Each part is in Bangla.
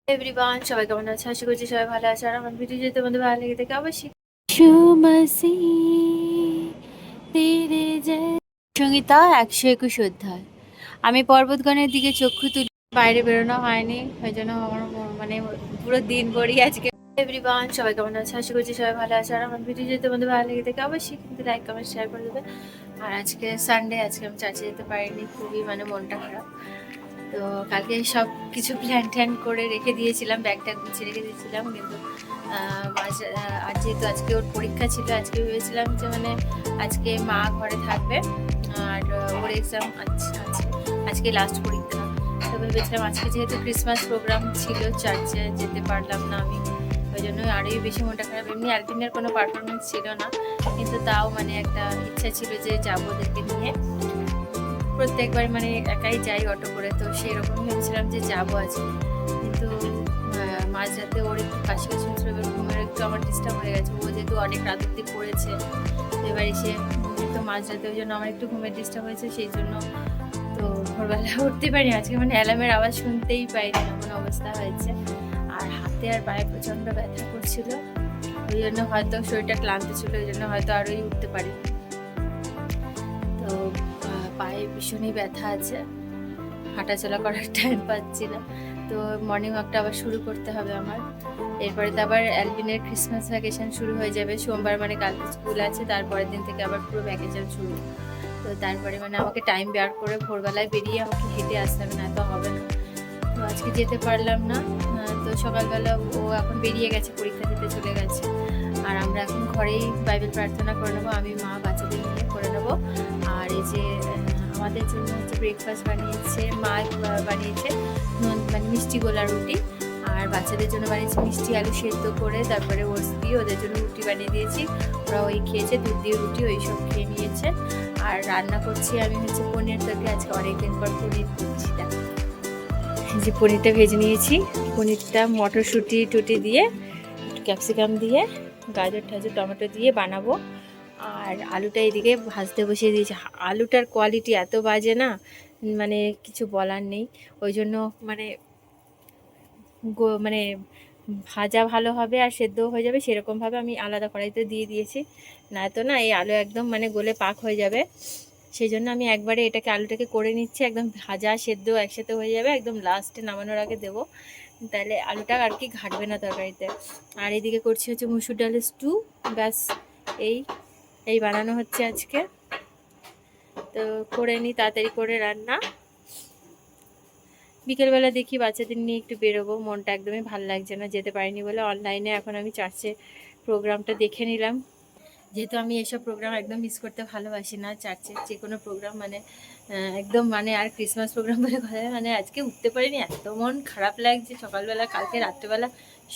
এভরিওয়ান, সবাই কেমন আছে? আশা করছি সবাই ভালো আছে। আর আমার ভিডিও যদি তোমাদের ভালো লেগে থাকে অবশ্যই সুমসি তেরে জয়। সঙ্গীতা 121 অধ্যায়। আমি পর্বতগণের দিকে চক্ষু তুলি। বাইরে বেরোনো হয়নি, ওই জন্য আমার মানে পুরো দিন ভরই আজকে। এভরিওয়ান, সবাই কেমন আছে? আশা করছি সবাই ভালো আছে। আর আমার ভিডিও যদি তোমাদের ভালো লেগে থাকে অবশ্যই কিন্তু লাইক কমেন্ট শেয়ার করে দেবে। আর আজকে সানডে, আজকে আমি চার্চে যেতে পারিনি, খুবই মনটা খারাপ। তো কালকে সব কিছু প্ল্যান ট্যান করে রেখে দিয়েছিলাম, ব্যাগটা গুছিয়ে রেখে দিয়েছিলাম, কিন্তু আর যেহেতু আজকে ওর পরীক্ষা ছিল, আজকে ভেবেছিলাম যে আজকে মা ঘরে থাকবে আর ওর এক্সাম আছে, আজকে লাস্ট পরীক্ষা। তো ভেবেছিলাম আজকে যেহেতু ক্রিসমাস প্রোগ্রাম ছিল, চার্চে যেতে পারলাম না আমি, ওই জন্য আরোই বেশি মনটা খারাপ। এমনি আলপিনের কোনো পারফরমেন্স ছিল না, কিন্তু তাও একটা ইচ্ছা ছিল যে যাবো ওদেরকে নিয়ে। প্রত্যেকবার একাই যাই অটো করে, তো সেরকম ভেবেছিলাম যে যাবো আজকে, কিন্তু মাঝরাতে ওর একটু কাশি হচ্ছিল, এবার ঘুমের একটু আমার ডিস্টার্ব হয়ে গেছে। ও যেহেতু অনেক রাত অব্দি পড়েছে, এবার এসে তো মাঝরাতে, ওই জন্য আমার একটু ঘুমের ডিস্টার্ব হয়েছে, সেই জন্য তো ভোরবেলা উঠতে পারিনি আজকে। অ্যালার্মের আওয়াজ শুনতেই পাইনি, এমন অবস্থা হয়েছে। আর হাতে আর পায়ে প্রচণ্ড ব্যথা করছিল, ওই জন্য হয়তো শরীরটা ক্লান্ত ছিল, ওই জন্য হয়তো আরোই উঠতে পারিনি। তো পায়ে ভীষণই ব্যথা আছে, হাঁটাচলা করার টাইম পাচ্ছি না। তো মর্নিং ওয়াকটা আবার শুরু করতে হবে আমার। এরপরে তো আবার অ্যালভিনের ক্রিসমাস ভ্যাকেশন শুরু হয়ে যাবে সোমবার, কালকে স্কুল আছে, তারপরের দিন থেকে আবার পুরো ভ্যাকেশন শুরু। তো তারপরে আমাকে টাইম বের করে ভোরবেলায় বেরিয়ে আমাকে হেঁটে আসতে হবে, না তো হবে না। তো আজকে যেতে পারলাম না। তো সকালবেলা ও এখন বেরিয়ে গেছে, পরীক্ষা দিতে চলে গেছে। আর আমরা এখন ঘরেই বাইবেল প্রার্থনা করে নেবো, আমি মা বাচ্চাদের নিয়ে করে নেবো। আর এই যে আমাদের জন্য হচ্ছে ব্রেকফাস্ট বানিয়েছে মা, বানিয়েছে মিষ্টি গোলা রুটি, আর বাচ্চাদের জন্য বানিয়েছে মিষ্টি আলু সেদ্ধ করে, তারপরে ওটস দিয়ে ওদের জন্য রুটি বানিয়ে দিয়েছি। ওরা ওই খেয়েছে, দুধ দিয়ে রুটি ওই সব খেয়ে নিয়েছে। আর রান্না করছি আমি পনির তরকারি, আজকে অনেকদিন পর পনির করছি। যে পনিরটা ভেজে নিয়েছি, পনিরটা মটরশুঁটি টুটি দিয়ে, একটু ক্যাপসিকাম দিয়ে, গাজর টাজর টমেটো দিয়ে বানাবো। আর আলুটা এদিকে ভাজতে বসিয়ে দিয়েছি। আলুটার কোয়ালিটি এত বাজে না, কিছু বলার নেই। ওই জন্য মানে ভাজা ভালো হবে আর সেদ্ধও হয়ে যাবে, সেরকমভাবে আমি আলাদা কড়াইতে দিয়ে দিয়েছি। না তো এই আলু একদম গলে পাক হয়ে যাবে, সেই জন্য আমি একবারে আলুটাকে করে নিচ্ছি, একদম ভাজা সেদ্ধ একসাথে হয়ে যাবে, একদম লাস্টে নামানোর আগে দেবো, তাহলে আলুটা আর কি ঘাটবে না তরকারিতে। আর এদিকে করছি হচ্ছে মুসুর ডালের স্টু, ব্যাস এই এই বানানো হচ্ছে আজকে। তো করে নিই তাড়াতাড়ি করে রান্না। বিকেলবেলা দেখি বাচ্চাদের নিয়ে একটু বেরোবো, মনটা একদমই ভালো লাগছে না, যেতে পারিনি বলে অনলাইনে এখন আমি চার্চে প্রোগ্রামটা দেখে নিলাম। যেহেতু আমি এসব প্রোগ্রাম একদম মিস করতে ভালোবাসি না, চার্চের যে কোনো প্রোগ্রাম একদম আর ক্রিসমাস প্রোগ্রাম বলে কথা, আজকে উঠতে পারিনি, এত মন খারাপ লাগছে। সকালবেলা কালকে রাত্রেবেলা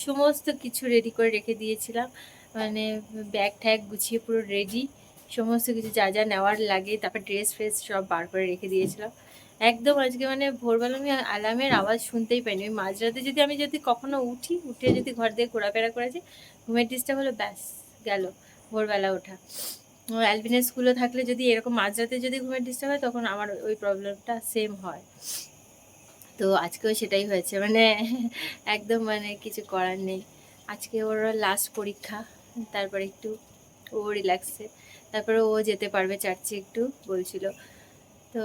সমস্ত কিছু রেডি করে রেখে দিয়েছিলাম, ব্যাগ ট্যাগ গুছিয়ে পুরো রেডি, সমস্ত কিছু যা যা নেওয়ার লাগে, তারপর ড্রেস ফ্রেস সব বার করে রেখে দিয়েছিলাম। একদম আজকে ভোরবেলা আমি অ্যালার্মের আওয়াজ শুনতেই পাইনি। ওই মাঝরাতে যদি কখনো উঠে যদি ঘর দিয়ে ঘোরাফেরা করেছি, ঘুমের ডিস্টার্ব হলো, ব্যাস গেল ভোরবেলা ওঠা। অ্যালবিনের স্কুলে থাকলে যদি এরকম মাঝরাতে যদি ঘুমের ডিস্টার্ব হয়, তখন আমার ওই প্রবলেমটা সেম হয়। তো আজকেও সেটাই হয়েছে, একদম কিছু করার নেই। আজকে ওর লাস্ট পরীক্ষা, তারপরে একটু ও রিল্যাক্সে, তারপরে ও যেতে পারবে চার্চে একটু বলছিল। তো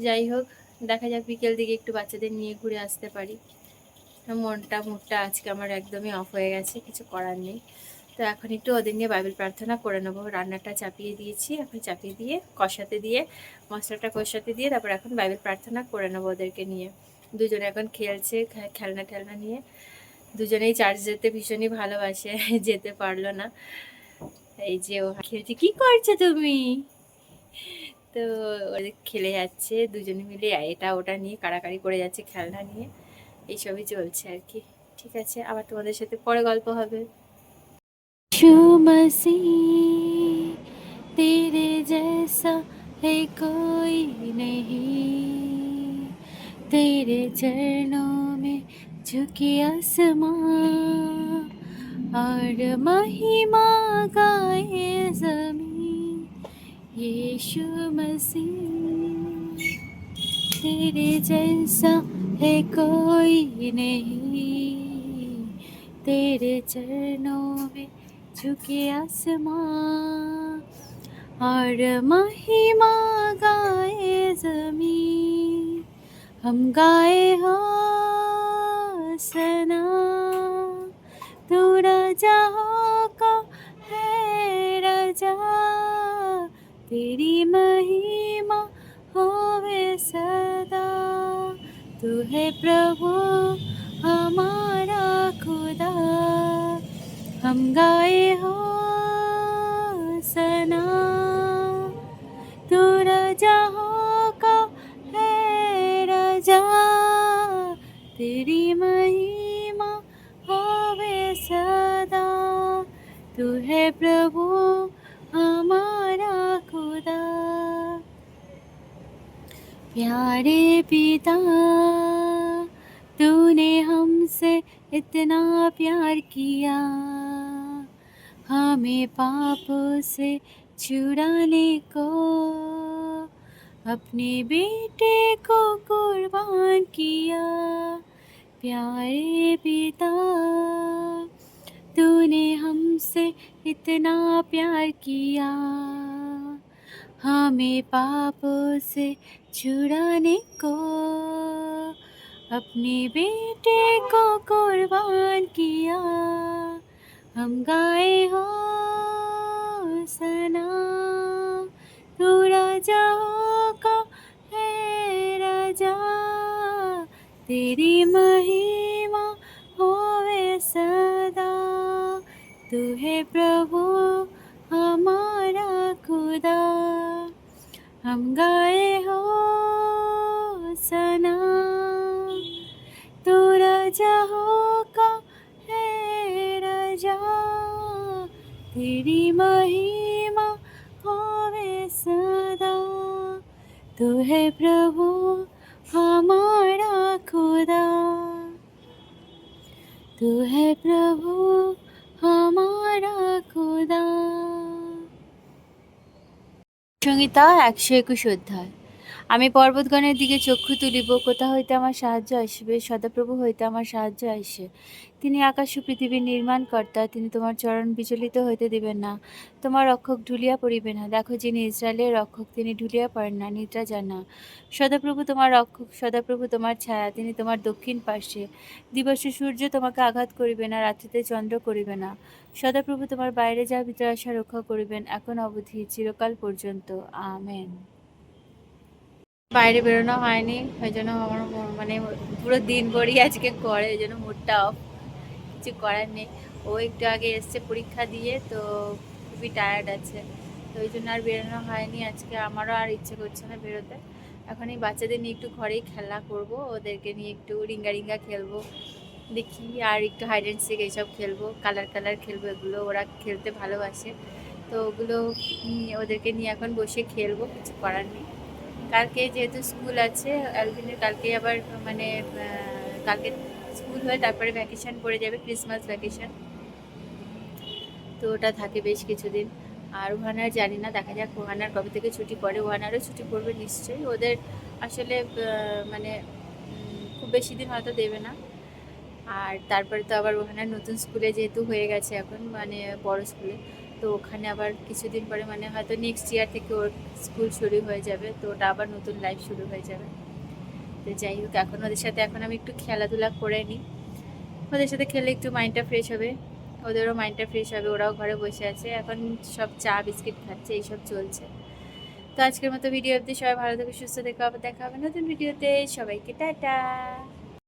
যাই হোক, দেখা যাক বিকেল দিকে একটু বাচ্চাদের নিয়ে ঘুরে আসতে পারি। মুডটা আজকে আমার একদমই অফ হয়ে গেছে, কিছু করার নেই। তো এখন একটু ওদের নিয়ে বাইবেল প্রার্থনা করে নেবো। রান্নাটা চাপিয়ে দিয়েছি, এখন চাপিয়ে দিয়ে কষাতে দিয়ে মশলাটা কষাতে দিয়ে তারপর এখন বাইবেল প্রার্থনা করে নেবো ওদেরকে নিয়ে। দুজনে এখন খেলছে খেলনা টেলনা নিয়ে, দুজনেই চার্চ যেতে ভীষণই ভালোবাসে, যেতে পারলো না। এই যে ও খেলছে, কি করছো তুমি? তো ওদের খেলে যাচ্ছে দুজনে মিলে, এটা ওটা নিয়ে কাড়াকাড়ি করে যাচ্ছে খেলনা নিয়ে, এইসবই চলছে আর কি। ঠিক আছে, আবার তোমাদের সাথে পরে গল্প হবে। मसीह तेरे जैसा है कोई नहीं, तेरे चरणों में झुकी आसमां और महिमा गाए ज़मीं। यीशु मसीह तेरे जैसा है कोई नहीं। तेरे चरणों में झुके आसमां और महिमा गाए जमीन। हम गाए हो सना, तू राजा का है राजा, तेरी महिमा होवे सदा। तू है प्रभु हमारा खुदा, हम गाए हो सना, तू राजा का है राजा, तेरी महिमा होवे सदा। तू है प्रभु हमारा खुदा। प्यारे पिता, तूने हमसे इतना प्यार किया, हमें पापों से छुड़ाने को अपने बेटे को कुर्बान किया। प्यारे पिता, तूने हमसे इतना प्यार किया, हमें पापों से छुड़ाने को अपने बेटे को कुर्बान किया। हम गाए हो सना, तू राजा का है राजा, तेरी महिमा होवे सदा। तू है प्रभु हमारा खुदा, हम गाए हो सना, तू राजा का है राजा, तेरी महिमा होवे सदा। तू है प्रभु हमारा खुदा, तू है प्रभु हमारा खुदा। সংহিতা ১২১ অধ্যায়। আমি পর্বতগণের দিকে চক্ষু তুলিব, কোথা হইতে আমার সাহায্য আসিবে? সদাপ্রভু হইতে আমার সাহায্য আসে। তিনি আকাশ ও পৃথিবীর নির্মাণকর্তা, তিনি তোমার চরণ বিচলিত হইতে দিবেন না, তোমার রক্ষক ঢুলিয়া পড়িবে না। দেখো, যিনি ইসরায়েলের রক্ষক, তিনি ঢুলিয়া পড়েন না, নিদ্রা যান না। সদাপ্রভু তোমার রক্ষক, সদাপ্রভু তোমার ছায়া, তিনি তোমার দক্ষিণ পার্শ্বে। দিবসে সূর্য তোমাকে আঘাত করিবে না, রাত্রিতে চন্দ্র করিবে না। সদাপ্রভু তোমার বাইরে যা ভিতরে আসা রক্ষা করিবেন, এখন অবধি চিরকাল পর্যন্ত। আমেন। বাইরে বেরোনো হয়নি, ওই জন্য আমার মানে পুরো দিন ভরই আজকে করে, ওই জন্য মুডটা অফ। কিছু করার নেই। ও একটু আগে এসছে পরীক্ষা দিয়ে, তো খুবই টায়ার্ড আছে, তো ওই জন্য আর বেরোনো হয়নি আজকে। আমারও আর ইচ্ছে করছে না বেরোতে। এখন এই বাচ্চাদের নিয়ে একটু ঘরেই খেলা করব, ওদেরকে নিয়ে একটু রিঙ্গা রিঙ্গা খেলবো, দেখি আর একটু হাইড অ্যান্ড সিক এইসব খেলবো, কালার কালার খেলবো, এগুলো ওরা খেলতে ভালোবাসে, তো ওগুলো ওদেরকে নিয়ে এখন বসে খেলবো, কিছু করার নেই। কালকে যেহেতু স্কুল আছে অ্যালভিনের, কালকে আবার মানে কালকে স্কুল হয়, তারপরে ভ্যাকেশন পড়ে যাবে, ক্রিসমাস ভ্যাকেশন, তো ওটা থাকে বেশ কিছুদিন। আর ওহানার জানি না, দেখা যাক ওহানার কবে থেকে ছুটি পড়ে। ওহানারও ছুটি পড়বে নিশ্চয়ই, ওদের আসলে মানে খুব বেশি দিন হয়তো দেবে না। আর তারপরে তো আবার ওখানে নতুন স্কুলে যেহেতু হয়ে গেছে এখন, মানে বড় স্কুলে, তো ওখানে আবার কিছুদিন পরে মানে হয়তো নেক্সট ইয়ার থেকে ওর স্কুল শুরু হয়ে যাবে, তো ওটা আবার নতুন লাইফ শুরু হয়ে যাবে। তো যাই হোক, এখন ওদের সাথে এখন আমি একটু খেলাধুলা করে নিই, ওদের সাথে খেলে একটু মাইন্ডটা ফ্রেশ হবে, ওদেরও মাইন্ডটা ফ্রেশ হবে। ওরাও ঘরে বসে আছে এখন, সব চা বিস্কিট খাচ্ছে, এইসব চলছে। তো আজকের মতো ভিডিও অবধি, সবাই ভালো থেকে সুস্থ থেকে আবার দেখা হবে নতুন ভিডিওতে। সবাইকে টাটা।